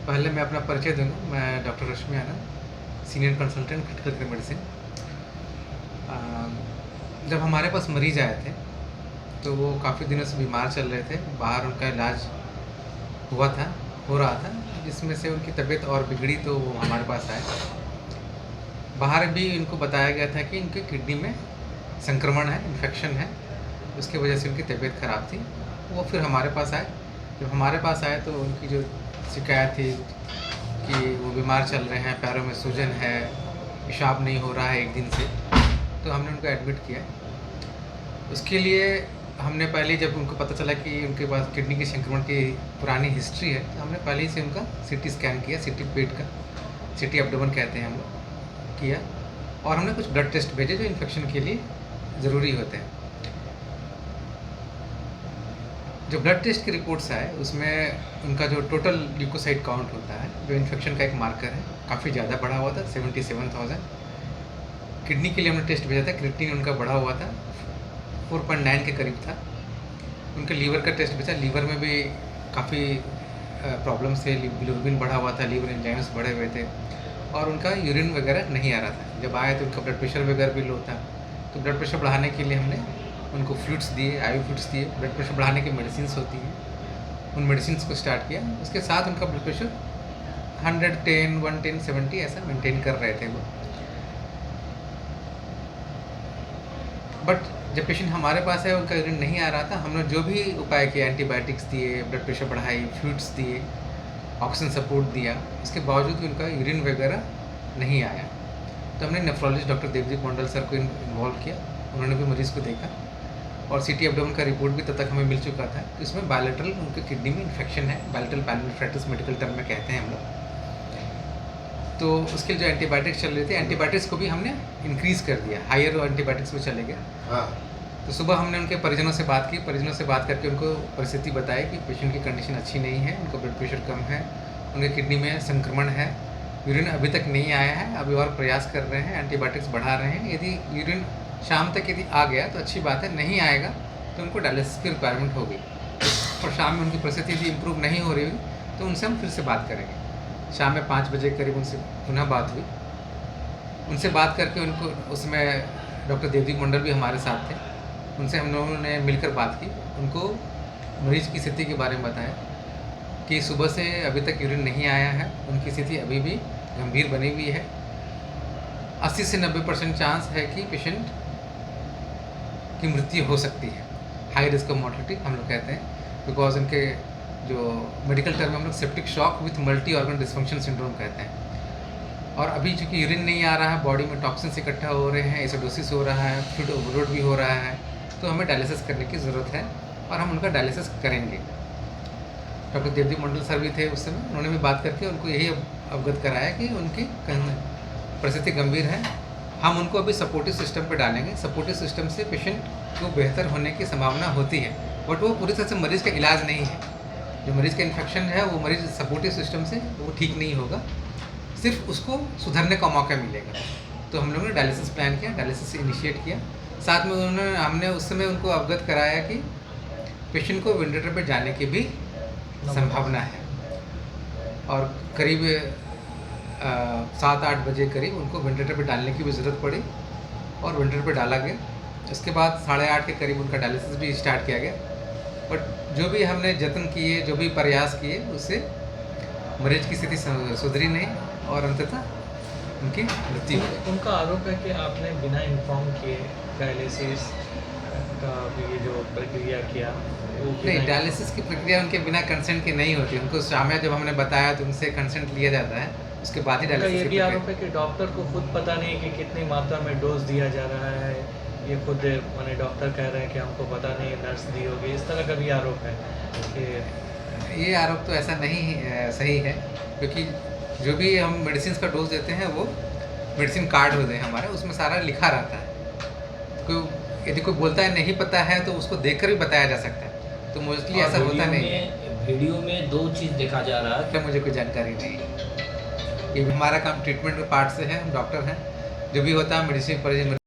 पहले मैं अपना परिचय दूँगा। मैं doctor Rashmi Anand, senior consultant critical care medicine. जब हमारे पास मरीज़ आए थे, तो वो काफ़ी दिनों से बीमार चल रहे थे। बाहर उनका इलाज हो रहा था, जिसमें से उनकी तबीयत और बिगड़ी तो वो हमारे पास आए। बाहर भी इनको बताया गया था कि इनके किडनी में संक्रमण है, इन्फेक्शन है, उसकी वजह से उनकी तबीयत ख़राब थी। वो फिर हमारे पास आए। जब हमारे पास आए तो उनकी जो शिकायत थी कि वो बीमार चल रहे हैं, पैरों में सूजन है, पेशाब नहीं हो रहा है 1 दिन से, तो हमने उनको एडमिट किया। उसके लिए हमने पहले, जब उनको पता चला कि उनके पास किडनी के संक्रमण की पुरानी हिस्ट्री है, तो हमने पहले ही से उनका सीटी स्कैन किया, सीटी पेट का, सीटी एब्डोमेन कहते हैं हम लोग, किया। और हमने कुछ ब्लड टेस्ट भेजे जो इन्फेक्शन के लिए ज़रूरी होते हैं। जो ब्लड टेस्ट की रिपोर्ट्स आए, उसमें उनका जो टोटल ल्यूकोसाइट काउंट होता है, जो इन्फेक्शन का एक मार्कर है, काफ़ी ज़्यादा बढ़ा हुआ था, 77,000। किडनी के लिए हमने टेस्ट भेजा था, क्रिएटिनिन उनका बढ़ा हुआ था, 4.9 के करीब था। उनके लीवर का टेस्ट भेजा, लीवर में भी काफ़ी प्रॉब्लम्स थे, बिलिरुबिन बढ़ा हुआ था, लीवर एंजाइम्स बढ़े हुए थे, और उनका यूरिन वगैरह नहीं आ रहा था। जब आए तो उनका ब्लड प्रेशर वगैरह भी लो था। तो ब्लड प्रेशर बढ़ाने के लिए हमने उनको फ्लूइड्स दिए, आईवी फ्लूइड्स दिए। ब्लड प्रेशर बढ़ाने की मेडिसिन्स होती हैं, उन मेडिसिन्स को स्टार्ट किया। उसके साथ उनका ब्लड प्रेशर 110, 110, 70 ऐसा मेंटेन कर रहे थे वो। बट जब पेशेंट हमारे पास है, उनका यूरिन नहीं आ रहा था, हमने जो भी उपाय किया, एंटीबायोटिक्स दिए, ब्लड प्रेशर बढ़ाई, फ्लूइड्स दिए, ऑक्सीजन सपोर्ट दिया, इसके बावजूद भी उनका यूरिन वगैरह नहीं आया। तो हमने नेफ्रोलॉजिस्ट डॉक्टर देवदीप मंडल सर को इन्वॉल्व किया। उन्होंने भी मरीज़ को देखा, और सीटी एब्डोमेन का रिपोर्ट भी तब तक हमें मिल चुका था। तो इसमें बायलैटरल उनके किडनी में इन्फेक्शन है, बायलैटरल पायलोनेफ्राइटिस मेडिकल टर्म में कहते हैं हम लोग। तो उसके लिए जो एंटीबायोटिक्स चल रहे थे, एंटीबायोटिक्स को भी हमने इंक्रीज़ कर दिया, हायर एंटीबायोटिक्स में चले गए। हाँ। तो सुबह हमने उनके परिजनों से बात की, परिजनों से बात करके उनको परिस्थिति बताई कि पेशेंट की कंडीशन अच्छी नहीं है, उनका ब्लड प्रेशर कम है, उनके किडनी में संक्रमण है, यूरिन अभी तक नहीं आया है, अभी और प्रयास कर रहे हैं, एंटीबायोटिक्स बढ़ा रहे हैं। यदि यूरिन शाम तक यदि आ गया तो अच्छी बात है, नहीं आएगा तो उनको डायलिसिस की रिक्वायरमेंट होगी। और शाम में उनकी परिस्थिति यदि इम्प्रूव नहीं हो रही हुई तो उनसे हम फिर से बात करेंगे। शाम में 5 बजे करीब उनसे पुनः बात हुई। उनसे बात करके उनको, उसमें डॉक्टर देवदीप मंडल भी हमारे साथ थे, उनसे हम लोगों ने मिलकर बात की। उनको मरीज़ की स्थिति के बारे में बताया कि सुबह से अभी तक यूरिन नहीं आया है, उनकी स्थिति अभी भी गंभीर बनी हुई है। 80 से 90% चांस है कि पेशेंट की मृत्यु हो सकती है, हाई रिस्क ऑफ मॉर्टिलिटी हम लोग कहते हैं, बिकॉज उनके जो मेडिकल टर्म में हम लोग septic shock with multi organ dysfunction syndrome कहते हैं। और अभी चूँकि यूरिन नहीं आ रहा है, बॉडी में टॉक्सिन्स इकट्ठा हो रहे हैं, एसिडोसिस हो रहा है, फ्लूइड ओवरलोड भी हो रहा है, तो हमें डायलिसिस करने की ज़रूरत है, और हम उनका डायलिसिस करेंगे। डॉक्टर देवदीप मंडल सर भी थे उस समय, उन्होंने भी बात करके उनको यही अवगत कराया कि उनकी परिस्थिति गंभीर है। हम उनको अभी सपोर्टिव सिस्टम पे डालेंगे। सपोर्टिव सिस्टम से पेशेंट को बेहतर होने की संभावना होती है, बट वो पूरी तरह से मरीज़ का इलाज नहीं है। जो मरीज़ का इन्फेक्शन है, वो मरीज़ सपोर्टिव सिस्टम से वो ठीक नहीं होगा, सिर्फ उसको सुधरने का मौका मिलेगा। तो हम लोगों ने डायलिसिस प्लान किया, डायलिसिस इनिशिएट किया। साथ में हमने उस समय उनको अवगत कराया कि पेशेंट को वेंटिलेटर पर जाने की भी संभावना है, और करीब 7-8 बजे करीब उनको वेंटिलेटर पे डालने की भी ज़रूरत पड़ी, और वेंटिलेटर पे डाला गया। उसके बाद 8:30 के करीब उनका डायलिसिस भी स्टार्ट किया गया। बट जो भी हमने जतन किए, जो भी प्रयास किए, उससे मरीज की स्थिति सुधरी नहीं, और अंततः उनकी मृत्यु हो गई। उनका आरोप है कि आपने बिना इन्फॉर्म किए डायलिसिस का ये जो प्रक्रिया किया, वो नहीं, डायलिसिस की प्रक्रिया उनके बिना कंसेंट की नहीं होती। उनको शाम में जब हमने बताया तो उनसे कंसेंट लिया जाता है, उसके बाद ही डायलिसिस। ये भी आरोप है कि डॉक्टर को खुद पता नहीं कि कितनी मात्रा में डोज दिया जा रहा है, ये खुद माने डॉक्टर कह रहे हैं कि हमको पता नहीं, नर्स दी होगी, इस तरह का भी आरोप है कि ये आरोप तो ऐसा नहीं सही है, क्योंकि जो भी हम मेडिसिन का डोज देते हैं वो मेडिसिन कार्ड होते हैं हमारे, उसमें सारा लिखा रहता है। यदि कोई बोलता है नहीं पता है तो उसको देखकर भी बताया जा सकता है, तो मोस्टली ऐसा होता नहीं। वीडियो में 2 चीज़ देखा जा रहा है। तो मुझे कोई जानकारी नहीं। ये हमारा काम ट्रीटमेंट के पार्ट से है, हम डॉक्टर हैं, जो भी होता है मेडिसिन पर